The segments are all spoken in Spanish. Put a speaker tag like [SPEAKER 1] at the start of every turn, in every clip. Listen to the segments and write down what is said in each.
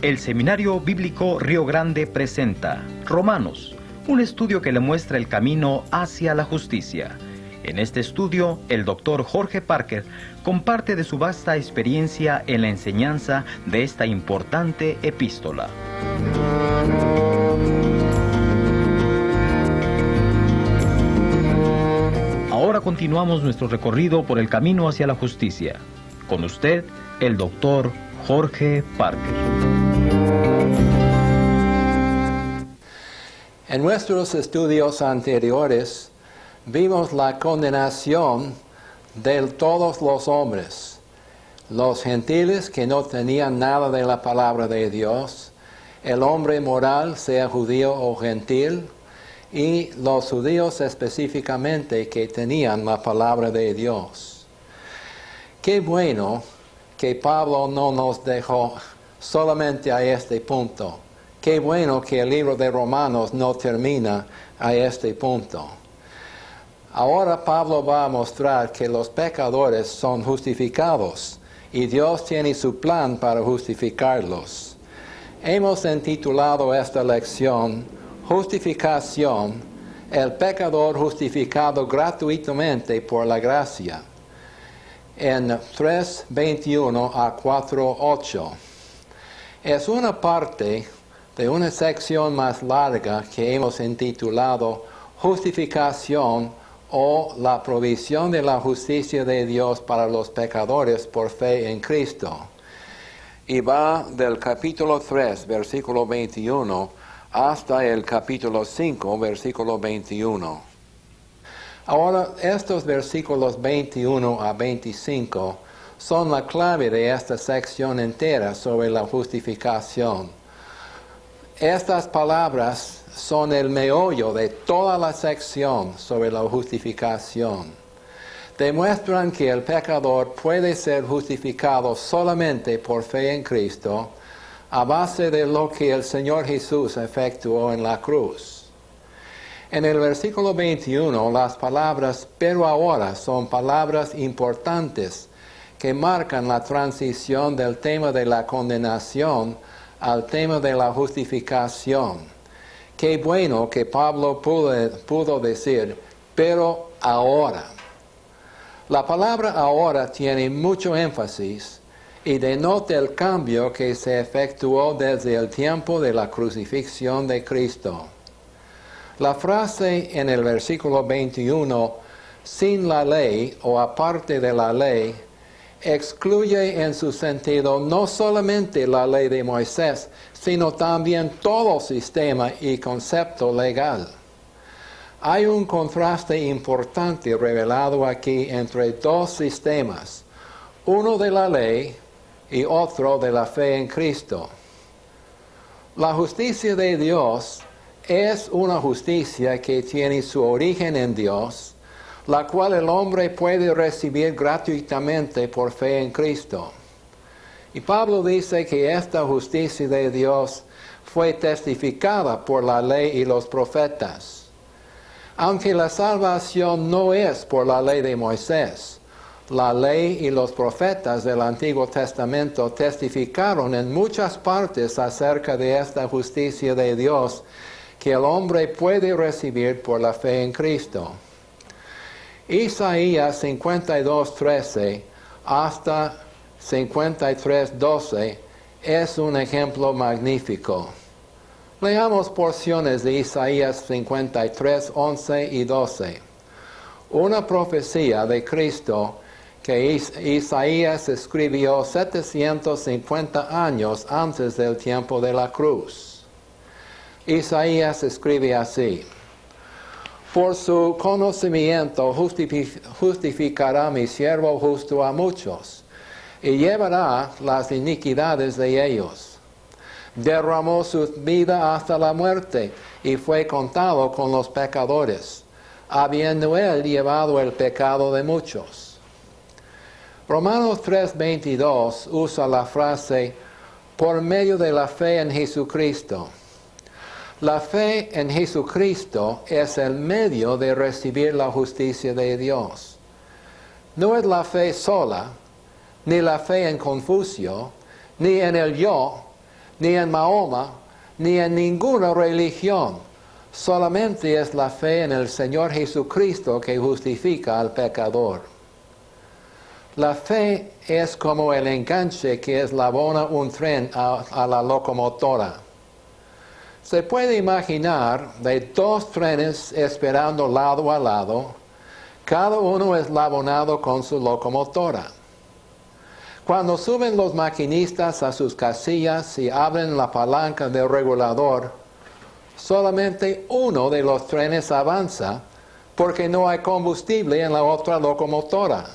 [SPEAKER 1] El Seminario Bíblico Río Grande presenta Romanos, un estudio que le muestra el camino hacia la justicia. En este estudio, el Dr. Jorge Parker comparte de su vasta experiencia en la enseñanza de esta importante epístola. Ahora continuamos nuestro recorrido por el camino hacia la justicia. Con usted, el Dr. Jorge Parker.
[SPEAKER 2] En nuestros estudios anteriores vimos la condenación de todos los hombres, los gentiles que no tenían nada de la palabra de Dios, el hombre moral, sea judío o gentil, y los judíos específicamente que tenían la palabra de Dios. Qué bueno que Pablo no nos dejó solamente a este punto. Qué bueno que el libro de Romanos no termina a este punto. Ahora Pablo va a mostrar que los pecadores son justificados y Dios tiene su plan para justificarlos. Hemos intitulado esta lección Justificación, el pecador justificado gratuitamente por la gracia, en 3:21 a 4:8. Es una parte de una sección más larga que hemos intitulado Justificación o la provisión de la justicia de Dios para los pecadores por fe en Cristo. Y va del capítulo 3, versículo 21, hasta el capítulo 5, versículo 21. Ahora, estos versículos 21 a 25 son la clave de esta sección entera sobre la justificación. Estas palabras son el meollo de toda la sección sobre la justificación. Demuestran que el pecador puede ser justificado solamente por fe en Cristo, a base de lo que el Señor Jesús efectuó en la cruz. En el versículo 21, las palabras "pero ahora" son palabras importantes que marcan la transición del tema de la condenación al tema de la justificación. Qué bueno que Pablo pudo decir, pero ahora. La palabra ahora tiene mucho énfasis y denota el cambio que se efectuó desde el tiempo de la crucifixión de Cristo. La frase en el versículo 21, sin la ley o aparte de la ley, excluye en su sentido no solamente la ley de Moisés, sino también todo sistema y concepto legal. Hay un contraste importante revelado aquí entre dos sistemas, uno de la ley y otro de la fe en Cristo. La justicia de Dios es una justicia que tiene su origen en Dios, la cual el hombre puede recibir gratuitamente por fe en Cristo. Y Pablo dice que esta justicia de Dios fue testificada por la ley y los profetas. Aunque la salvación no es por la ley de Moisés, la ley y los profetas del Antiguo Testamento testificaron en muchas partes acerca de esta justicia de Dios que el hombre puede recibir por la fe en Cristo. Isaías 52:13 hasta 53:12 es un ejemplo magnífico. Leamos porciones de Isaías 53:11 y 12. Una profecía de Cristo que Isaías escribió 750 años antes del tiempo de la cruz. Isaías escribe así: por su conocimiento justificará mi siervo justo a muchos, y llevará las iniquidades de ellos. Derramó su vida hasta la muerte, y fue contado con los pecadores, habiendo él llevado el pecado de muchos. Romanos 3:22 usa la frase, por medio de la fe en Jesucristo. La fe en Jesucristo es el medio de recibir la justicia de Dios. No es la fe sola, ni la fe en Confucio, ni en el yo, ni en Mahoma, ni en ninguna religión. Solamente es la fe en el Señor Jesucristo que justifica al pecador. La fe es como el enganche que eslabona un tren a la locomotora. Se puede imaginar de dos trenes esperando lado a lado, cada uno eslabonado con su locomotora. Cuando suben los maquinistas a sus casillas y abren la palanca del regulador, solamente uno de los trenes avanza porque no hay combustible en la otra locomotora.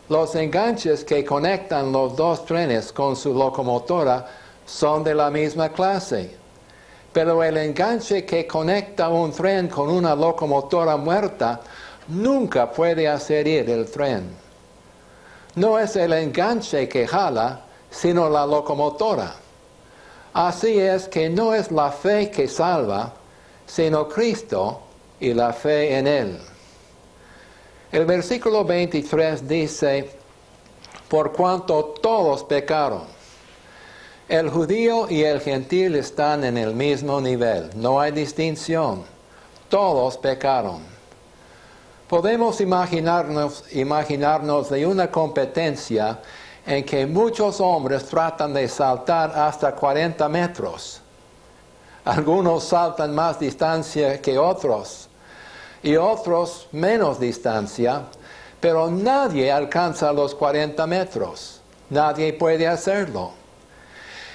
[SPEAKER 2] Los enganches que conectan los dos trenes con su locomotora son de la misma clase, pero el enganche que conecta un tren con una locomotora muerta nunca puede hacer ir el tren. No es el enganche que jala, sino la locomotora. Así es que no es la fe que salva, sino Cristo y la fe en Él. El versículo 23 dice, por cuanto todos pecaron. El judío y el gentil están en el mismo nivel, no hay distinción. Todos pecaron. Podemos imaginarnos de una competencia en que muchos hombres tratan de saltar hasta 40 metros. Algunos saltan más distancia que otros y otros menos distancia, pero nadie alcanza los 40 metros. Nadie puede hacerlo.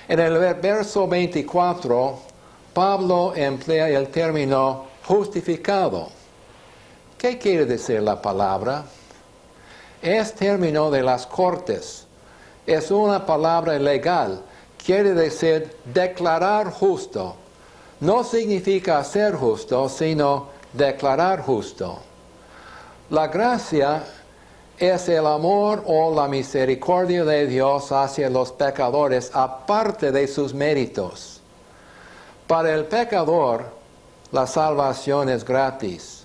[SPEAKER 2] En el verso 24, Pablo emplea el término justificado. ¿Qué quiere decir la palabra? Es término de las cortes. Es una palabra legal. Quiere decir declarar justo. No significa ser justo, sino declarar justo. La gracia es el amor o la misericordia de Dios hacia los pecadores aparte de sus méritos. Para el pecador, la salvación es gratis.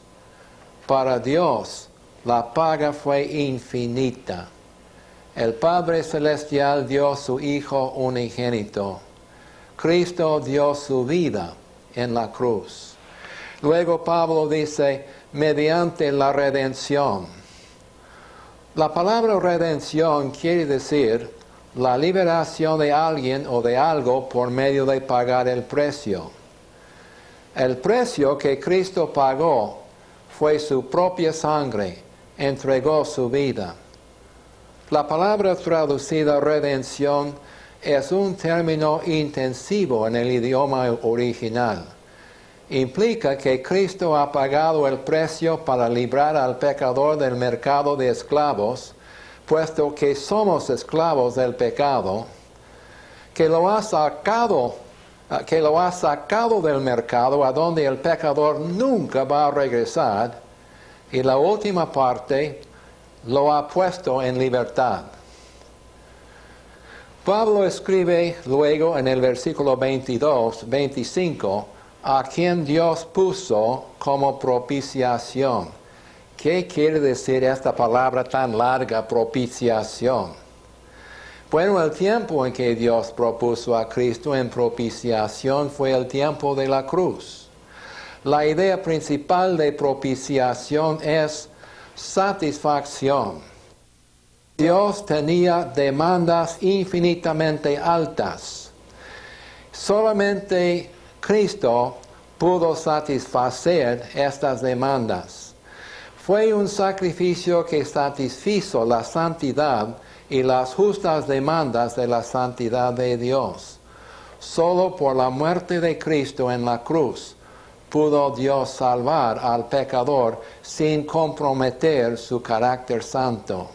[SPEAKER 2] Para Dios, la paga fue infinita. El Padre Celestial dio su Hijo unigénito. Cristo dio su vida en la cruz. Luego Pablo dice, mediante la redención. La palabra redención quiere decir la liberación de alguien o de algo por medio de pagar el precio. El precio que Cristo pagó fue su propia sangre, entregó su vida. La palabra traducida redención es un término intensivo en el idioma original. Implica que Cristo ha pagado el precio para librar al pecador del mercado de esclavos, puesto que somos esclavos del pecado, que lo ha sacado del mercado a donde el pecador nunca va a regresar, y la última parte lo ha puesto en libertad. Pablo escribe luego en el versículo 25, a quien Dios puso como propiciación. ¿Qué quiere decir esta palabra tan larga, propiciación? Bueno, el tiempo en que Dios propuso a Cristo en propiciación fue el tiempo de la cruz. La idea principal de propiciación es satisfacción. Dios tenía demandas infinitamente altas. Solamente Cristo pudo satisfacer estas demandas. Fue un sacrificio que satisfizo la santidad y las justas demandas de la santidad de Dios. Solo por la muerte de Cristo en la cruz pudo Dios salvar al pecador sin comprometer su carácter santo.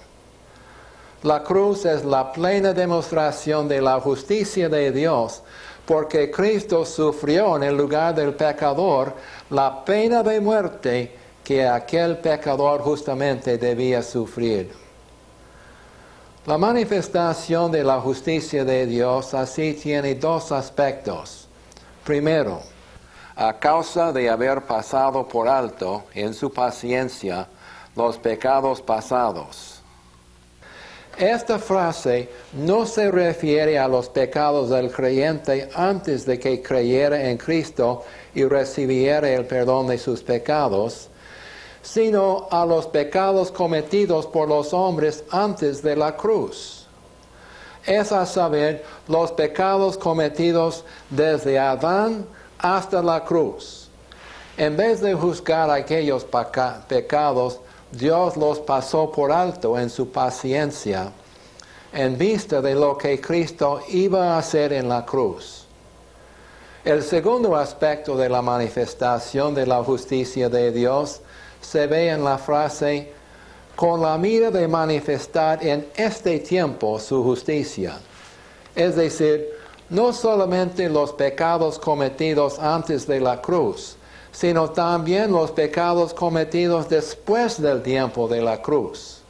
[SPEAKER 2] La cruz es la plena demostración de la justicia de Dios, porque Cristo sufrió en el lugar del pecador la pena de muerte que aquel pecador justamente debía sufrir. La manifestación de la justicia de Dios así tiene dos aspectos. Primero, a causa de haber pasado por alto en su paciencia los pecados pasados. Esta frase no se refiere a los pecados del creyente antes de que creyera en Cristo y recibiera el perdón de sus pecados, sino a los pecados cometidos por los hombres antes de la cruz. Es a saber, los pecados cometidos desde Adán hasta la cruz. En vez de juzgar aquellos pecados, Dios los pasó por alto en su paciencia, en vista de lo que Cristo iba a hacer en la cruz. El segundo aspecto de la manifestación de la justicia de Dios se ve en la frase, con la mira de manifestar en este tiempo su justicia. Es decir, no solamente los pecados cometidos antes de la cruz, sino también los pecados cometidos después del tiempo de la cruz.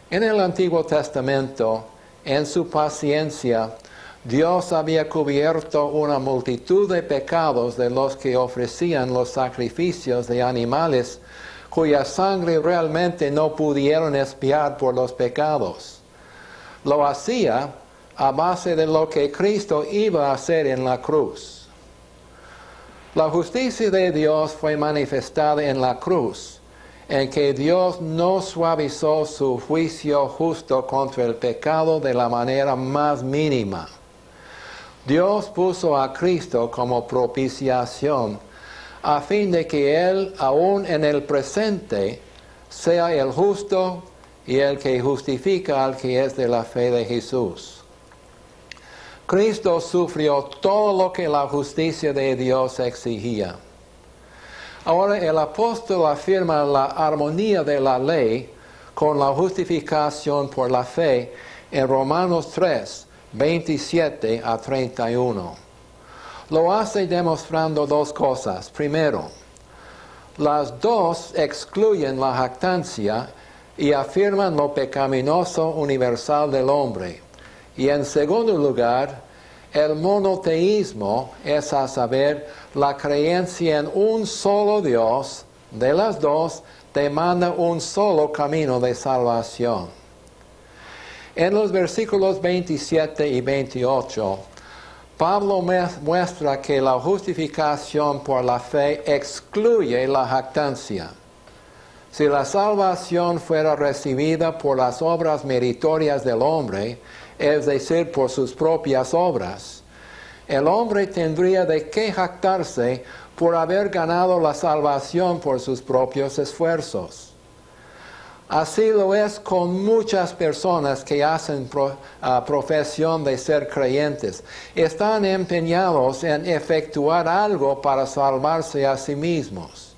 [SPEAKER 2] En el Antiguo Testamento, en su paciencia, Dios había cubierto una multitud de pecados de los que ofrecían los sacrificios de animales cuya sangre realmente no pudieron expiar por los pecados. Lo hacía a base de lo que Cristo iba a hacer en la cruz. La justicia de Dios fue manifestada en la cruz, en que Dios no suavizó su juicio justo contra el pecado de la manera más mínima. Dios puso a Cristo como propiciación, a fin de que Él, aún en el presente, sea el justo y el que justifica al que es de la fe de Jesús. Cristo sufrió todo lo que la justicia de Dios exigía. Ahora el apóstol afirma la armonía de la ley con la justificación por la fe en Romanos 3, 27 a 31. Lo hace demostrando dos cosas. Primero, las dos excluyen la jactancia y afirman lo pecaminoso universal del hombre. Y en segundo lugar, el monoteísmo, es a saber, la creencia en un solo Dios, de las dos, demanda un solo camino de salvación. En los versículos 27 y 28, Pablo muestra que la justificación por la fe excluye la jactancia. Si la salvación fuera recibida por las obras meritorias del hombre, es decir, por sus propias obras, el hombre tendría de qué jactarse por haber ganado la salvación por sus propios esfuerzos. Así lo es con muchas personas que hacen profesión de ser creyentes. Están empeñados en efectuar algo para salvarse a sí mismos.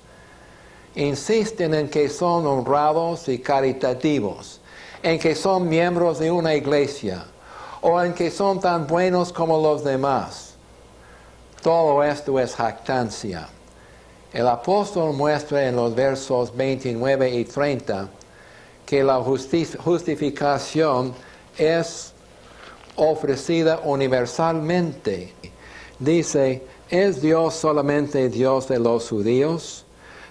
[SPEAKER 2] Insisten en que son honrados y caritativos, en que son miembros de una iglesia, o en que son tan buenos como los demás. Todo esto es jactancia. El apóstol muestra en los versos 29 y 30 que la justificación es ofrecida universalmente. Dice, ¿es Dios solamente Dios de los judíos?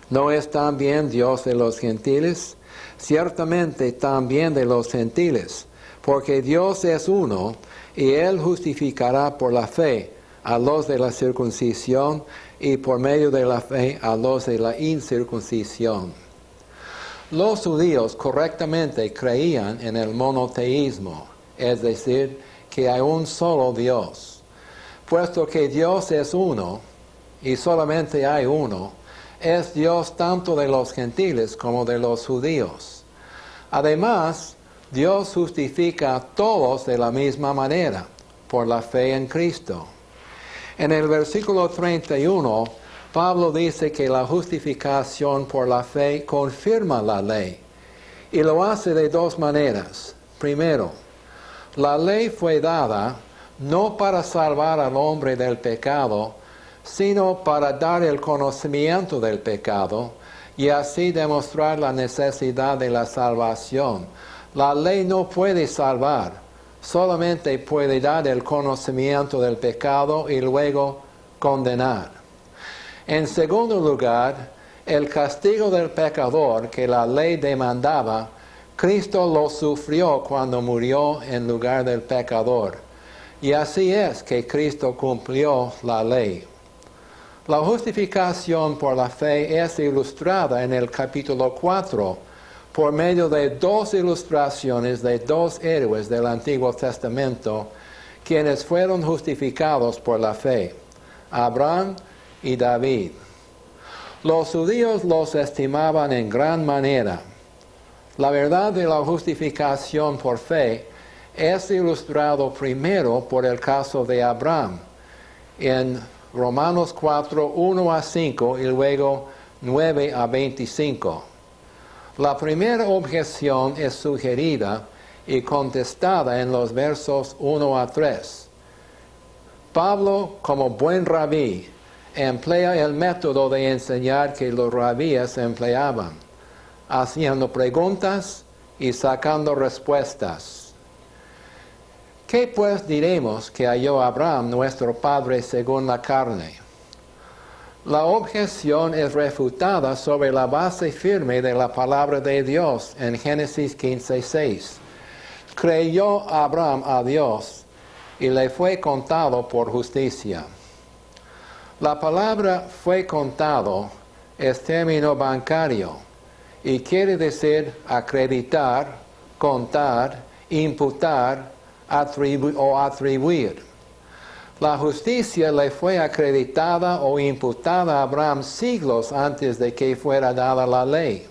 [SPEAKER 2] ¿No es también Dios de los gentiles? Ciertamente también de los gentiles, porque Dios es uno, y Él justificará por la fe a los de la circuncisión y por medio de la fe a los de la incircuncisión. Los judíos correctamente creían en el monoteísmo, es decir, que hay un solo Dios. Puesto que Dios es uno, y solamente hay uno, es Dios tanto de los gentiles como de los judíos. Además, Dios justifica a todos de la misma manera, por la fe en Cristo. En el versículo 31, Pablo dice que la justificación por la fe confirma la ley, y lo hace de dos maneras. Primero, la ley fue dada no para salvar al hombre del pecado, sino para dar el conocimiento del pecado y así demostrar la necesidad de la salvación. La ley no puede salvar, solamente puede dar el conocimiento del pecado y luego condenar. En segundo lugar, el castigo del pecador que la ley demandaba Cristo lo sufrió cuando murió en lugar del pecador. Y así es que Cristo cumplió la ley. La justificación por la fe es ilustrada en el capítulo 4 por medio de dos ilustraciones de dos héroes del Antiguo Testamento, quienes fueron justificados por la fe, Abraham y David. Los judíos los estimaban en gran manera. La verdad de la justificación por fe es ilustrado primero por el caso de Abraham en Romanos 4, 1 a 5 y luego 9 a 25. La primera objeción es sugerida y contestada en los versos 1 a 3. Pablo, como buen rabí, emplea el método de enseñar que los rabíes empleaban, haciendo preguntas y sacando respuestas. ¿Qué pues diremos que halló Abraham, nuestro padre según la carne? La objeción es refutada sobre la base firme de la palabra de Dios en Génesis 15:6. Creyó Abraham a Dios y le fue contado por justicia. La palabra fue contado es término bancario y quiere decir acreditar, contar, imputar o atribuir. La justicia le fue acreditada o imputada a Abraham siglos antes de que fuera dada la ley.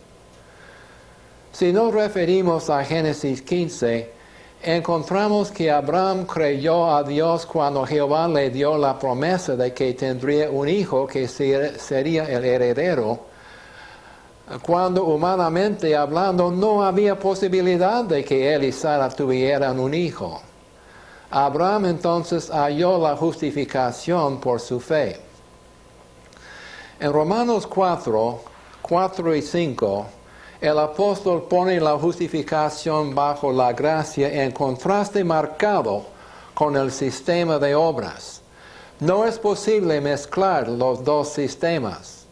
[SPEAKER 2] Si nos referimos a Génesis 15, encontramos que Abraham creyó a Dios cuando Jehová le dio la promesa de que tendría un hijo que sería el heredero, cuando humanamente hablando no había posibilidad de que él y Sara tuvieran un hijo. Abraham entonces halló la justificación por su fe. En Romanos 4 y 5, el apóstol pone la justificación bajo la gracia en contraste marcado con el sistema de obras. No es posible mezclar los dos sistemas.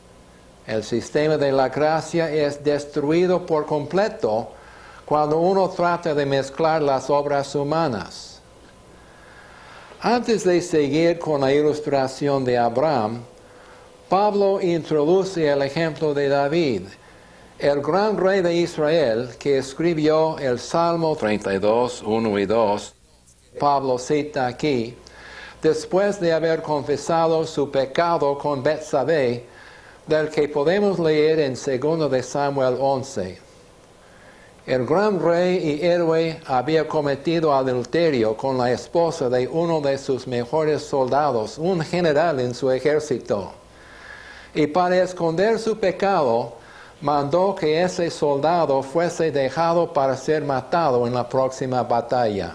[SPEAKER 2] El sistema de la gracia es destruido por completo cuando uno trata de mezclar las obras humanas. Antes de seguir con la ilustración de Abraham, Pablo introduce el ejemplo de David, el gran rey de Israel que escribió el Salmo 32, 1 y 2. Pablo cita aquí, después de haber confesado su pecado con Betsabé, del que podemos leer en 2 de Samuel 11. El gran rey y héroe había cometido adulterio con la esposa de uno de sus mejores soldados, un general en su ejército. Y para esconder su pecado, mandó que ese soldado fuese dejado para ser matado en la próxima batalla.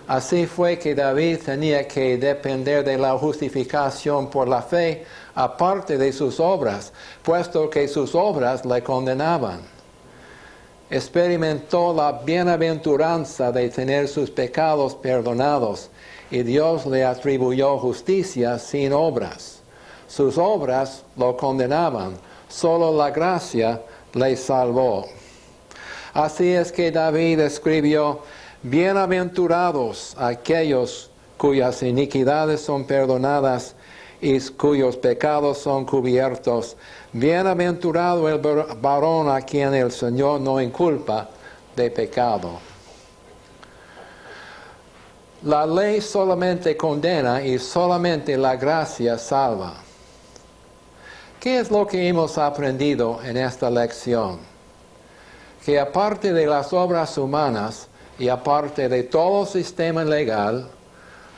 [SPEAKER 2] Así fue que David tenía que depender de la justificación por la fe, aparte de sus obras, puesto que sus obras le condenaban. Experimentó la bienaventuranza de tener sus pecados perdonados, y Dios le atribuyó justicia sin obras. Sus obras lo condenaban, solo la gracia le salvó. Así es que David escribió, bienaventurados aquellos cuyas iniquidades son perdonadas y cuyos pecados son cubiertos. Bienaventurado el varón a quien el Señor no inculpa de pecado. La ley solamente condena y solamente la gracia salva. ¿Qué es lo que hemos aprendido en esta lección? Que aparte de las obras humanas y aparte de todo sistema legal,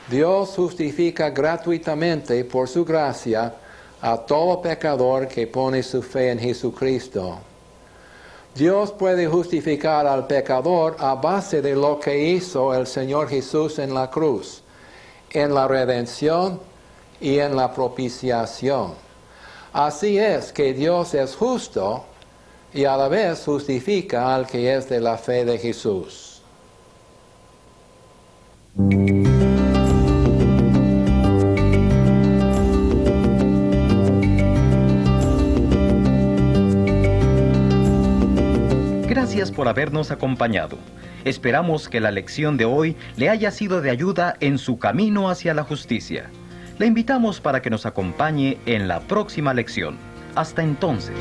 [SPEAKER 2] Dios justifica gratuitamente por su gracia a todo pecador que pone su fe en Jesucristo. Dios puede justificar al pecador a base de lo que hizo el Señor Jesús en la cruz, en la redención y en la propiciación. Así es que Dios es justo y a la vez justifica al que es de la fe de Jesús.
[SPEAKER 1] Gracias por habernos acompañado. Esperamos que la lección de hoy le haya sido de ayuda en su camino hacia la justicia. Le invitamos para que nos acompañe en la próxima lección. Hasta entonces.